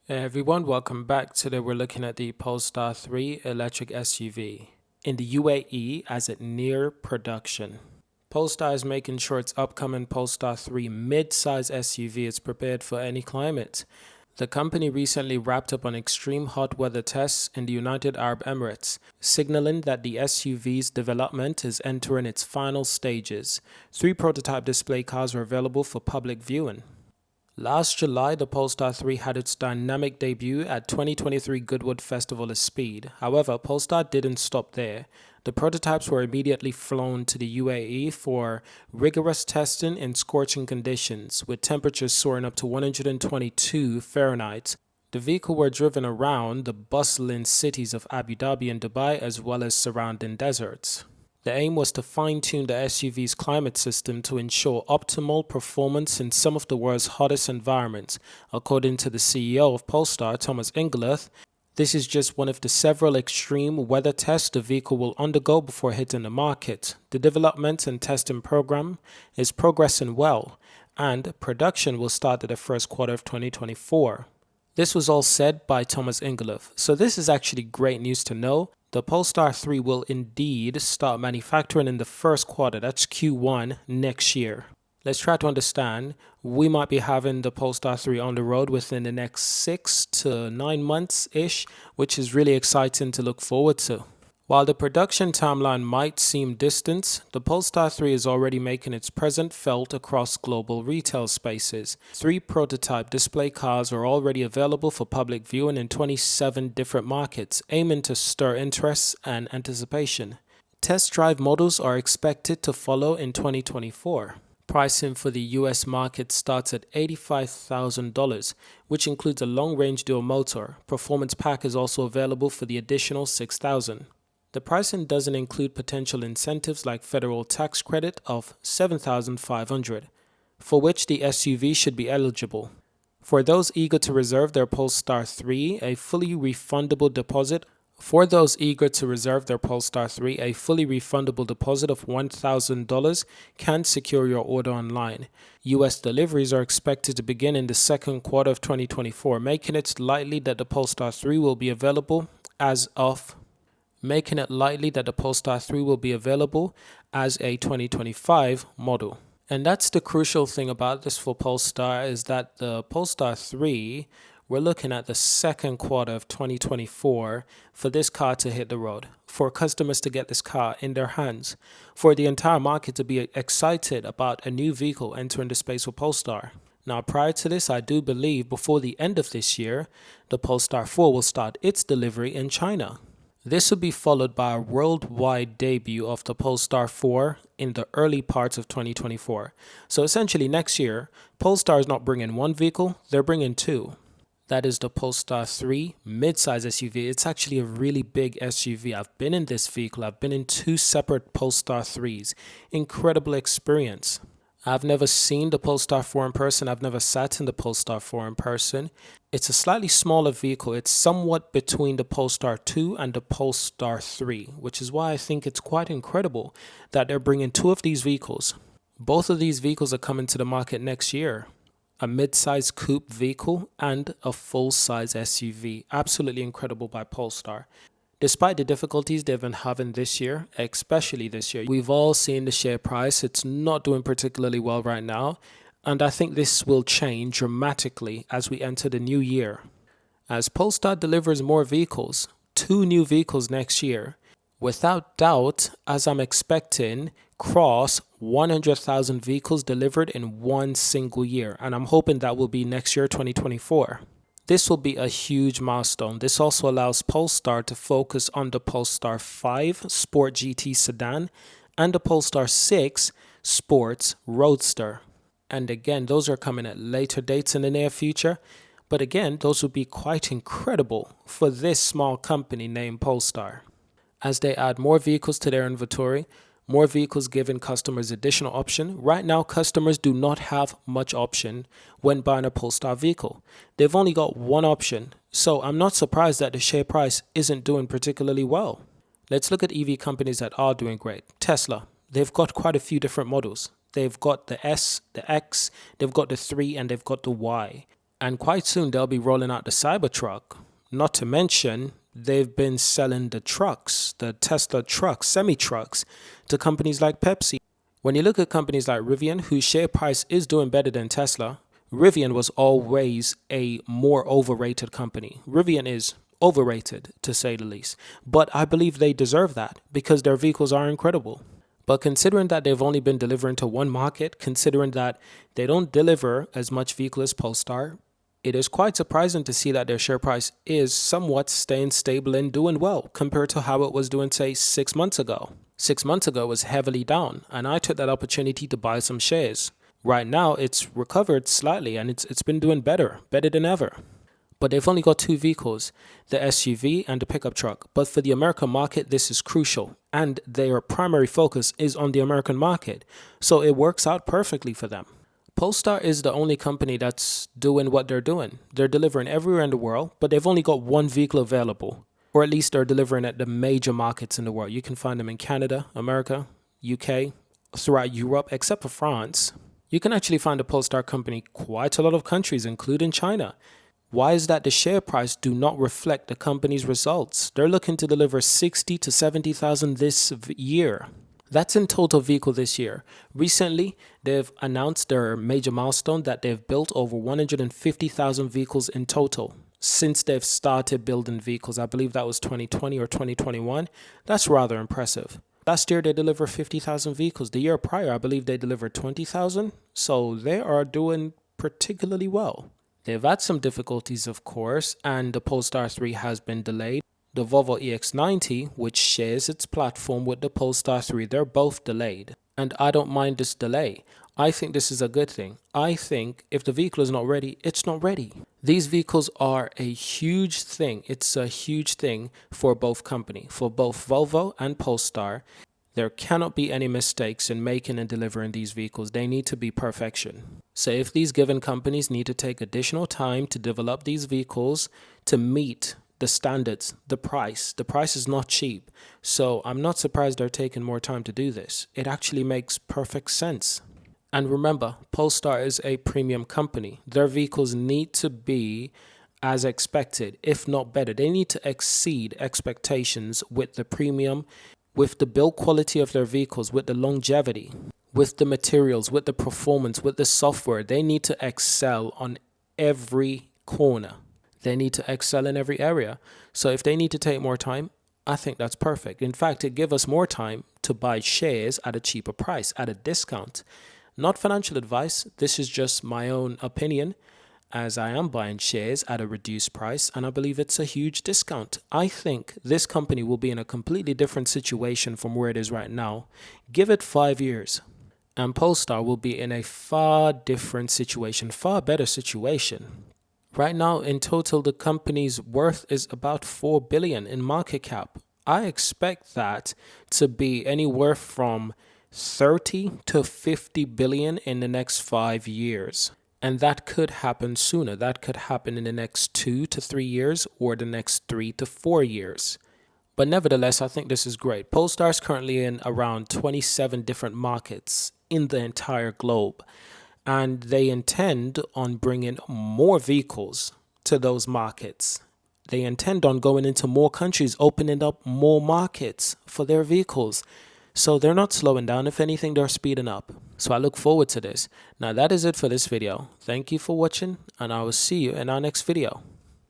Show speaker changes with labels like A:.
A: Hey everyone, welcome back. Today we're looking at the Polestar 3 electric SUV in the UAE as it near production. Polestar is making sure its upcoming Polestar 3 mid-size SUV is prepared for any climate. The company recently wrapped up on extreme hot weather tests in the United Arab Emirates, signaling that the SUV's development is entering its final stages. 3 prototype display cars are available for public viewing. Last July, the Polestar 3 had its dynamic debut at 2023 Goodwood Festival of Speed. However, Polestar didn't stop there. The prototypes were immediately flown to the UAE for rigorous testing in scorching conditions, with temperatures soaring up to 122 Fahrenheit. The vehicle were driven around the bustling cities of Abu Dhabi and Dubai as well as surrounding deserts. The aim was to fine-tune the SUV's climate system to ensure optimal performance in some of the world's hottest environments. According to the CEO of Polestar, Thomas Ingerloth, this is just one of the several extreme weather tests the vehicle will undergo before hitting the market. The development and testing program is progressing well, and production will start in the first quarter of 2024. This was all said by Thomas Ingerloth. So this is actually great news to know. The Polestar 3 will indeed start manufacturing in the first quarter, that's Q1 next year. Let's try to understand, we might be having the Polestar 3 on the road within the next 6 to 9 months-ish, which is really exciting to look forward to. While the production timeline might seem distant, the Polestar 3 is already making its presence felt across global retail spaces. 3 prototype display cars are already available for public viewing in 27 different markets, aiming to stir interest and anticipation. Test drive models are expected to follow in 2024. Pricing for the US market starts at $85,000, which includes a long-range dual motor. Performance pack is also available for the additional $6,000. The pricing doesn't include potential incentives like federal tax credit of $7,500, for which the SUV should be eligible. For those eager to reserve their Polestar 3, a fully refundable deposit of $1,000 can secure your order online. US deliveries are expected to begin in the second quarter of 2024, making it likely that the Polestar 3 will be available as a 2025 model. And that's the crucial thing about this for Polestar, is that the Polestar 3, we're looking at the second quarter of 2024 for this car to hit the road, for customers to get this car in their hands, for the entire market to be excited about a new vehicle entering the space with Polestar. Now, prior to this, I do believe before the end of this year, the Polestar 4 will start its delivery in China. This will be followed by a worldwide debut of the Polestar 4 in the early parts of 2024. So essentially next year, Polestar is not bringing one vehicle, they're bringing 2. That is the Polestar 3 mid-size SUV. It's actually a really big SUV. I've been in this vehicle. I've been in 2 separate Polestar 3s. Incredible experience. I've never seen the Polestar 4 in person. I've never sat in the Polestar 4 in person. It's a slightly smaller vehicle. It's somewhat between the Polestar 2 and the Polestar 3, which is why I think it's quite incredible that they're bringing 2 of these vehicles. Both of these vehicles are coming to the market next year. A mid-size coupe vehicle and a full-size SUV. Absolutely incredible by Polestar. Despite the difficulties they've been having this year, especially this year, we've all seen the share price. It's not doing particularly well right now. And I think this will change dramatically as we enter the new year. As Polestar delivers more vehicles, 2 new vehicles next year, without doubt, as I'm expecting, cross 100,000 vehicles delivered in one single year. And I'm hoping that will be next year, 2024. This will be a huge milestone. This also allows Polestar to focus on the Polestar 5 Sport GT sedan and the Polestar 6 Sports Roadster. And again, those are coming at later dates in the near future. But again, those would be quite incredible for this small company named Polestar. As they add more vehicles to their inventory, more vehicles giving customers additional option. Right now, customers do not have much option when buying a Polestar vehicle. They've only got one option. So I'm not surprised that the share price isn't doing particularly well. Let's look at EV companies that are doing great. Tesla, they've got quite a few different models. They've got the S, the X, they've got the 3, and they've got the Y. And quite soon they'll be rolling out the Cybertruck. Not to mention, they've been selling the trucks, the Tesla trucks, semi-trucks, to companies like Pepsi. When you look at companies like Rivian, whose share price is doing better than Tesla, Rivian was always a more overrated company. Rivian is overrated, to say the least. But I believe they deserve that because their vehicles are incredible. But considering that they've only been delivering to one market, considering that they don't deliver as much vehicle as Polestar, it is quite surprising to see that their share price is somewhat staying stable and doing well compared to how it was doing, say, 6 months ago. 6 months ago it was heavily down, and I took that opportunity to buy some shares. Right now it's recovered slightly and it's been doing better than ever. But they've only got two vehicles, the SUV and the pickup truck. But for the American market, this is crucial, and their primary focus is on the American market, so it works out perfectly for them. Polestar is the only company that's doing what they're doing. They're delivering everywhere in the world, but they've only got one vehicle available, or at least they're delivering at the major markets in the world. You can find them in Canada, America, UK, throughout Europe, except for France. You can actually find a Polestar company quite a lot of countries, including China. Why is that the share price do not reflect the company's results? They're looking to deliver 60 to 70,000 this year. That's in total vehicle this year. Recently, they've announced their major milestone that they've built over 150,000 vehicles in total since they've started building vehicles. I believe that was 2020 or 2021. That's rather impressive. Last year, they delivered 50,000 vehicles. The year prior, I believe they delivered 20,000. So they are doing particularly well. They've had some difficulties, of course, and the Polestar 3 has been delayed. The Volvo EX90, which shares its platform with the Polestar 3, they're both delayed. And I don't mind this delay. I think this is a good thing. I think if the vehicle is not ready, it's not ready. These vehicles are a huge thing. It's a huge thing for both companies, for both Volvo and Polestar. There cannot be any mistakes in making and delivering these vehicles. They need to be perfection. So if these given companies need to take additional time to develop these vehicles to meet the standards, the price is not cheap. So I'm not surprised they're taking more time to do this. It actually makes perfect sense. And remember, Polestar is a premium company. Their vehicles need to be as expected, if not better. They need to exceed expectations with the premium, with the build quality of their vehicles, with the longevity, with the materials, with the performance, with the software. They need to excel on every corner. They need to excel in every area. So if they need to take more time, I think that's perfect. In fact, it gives us more time to buy shares at a cheaper price, at a discount. Not financial advice. This is just my own opinion, as I am buying shares at a reduced price, and I believe it's a huge discount. I think this company will be in a completely different situation from where it is right now. Give it 5 years, and Polestar will be in a far different situation, far better situation. Right now, in total, the company's worth is about 4 billion in market cap. I expect that to be anywhere from 30 to 50 billion in the next 5 years. And that could happen sooner. That could happen in the next 2 to 3 years or the next 3 to 4 years. But nevertheless, I think this is great. Polestar is currently in around 27 different markets in the entire globe. And they intend on bringing more vehicles to those markets. They intend on going into more countries, opening up more markets for their vehicles. So they're not slowing down. If anything, they're speeding up. So I look forward to this. Now that is it for this video. Thank you for watching, and I will see you in our next video.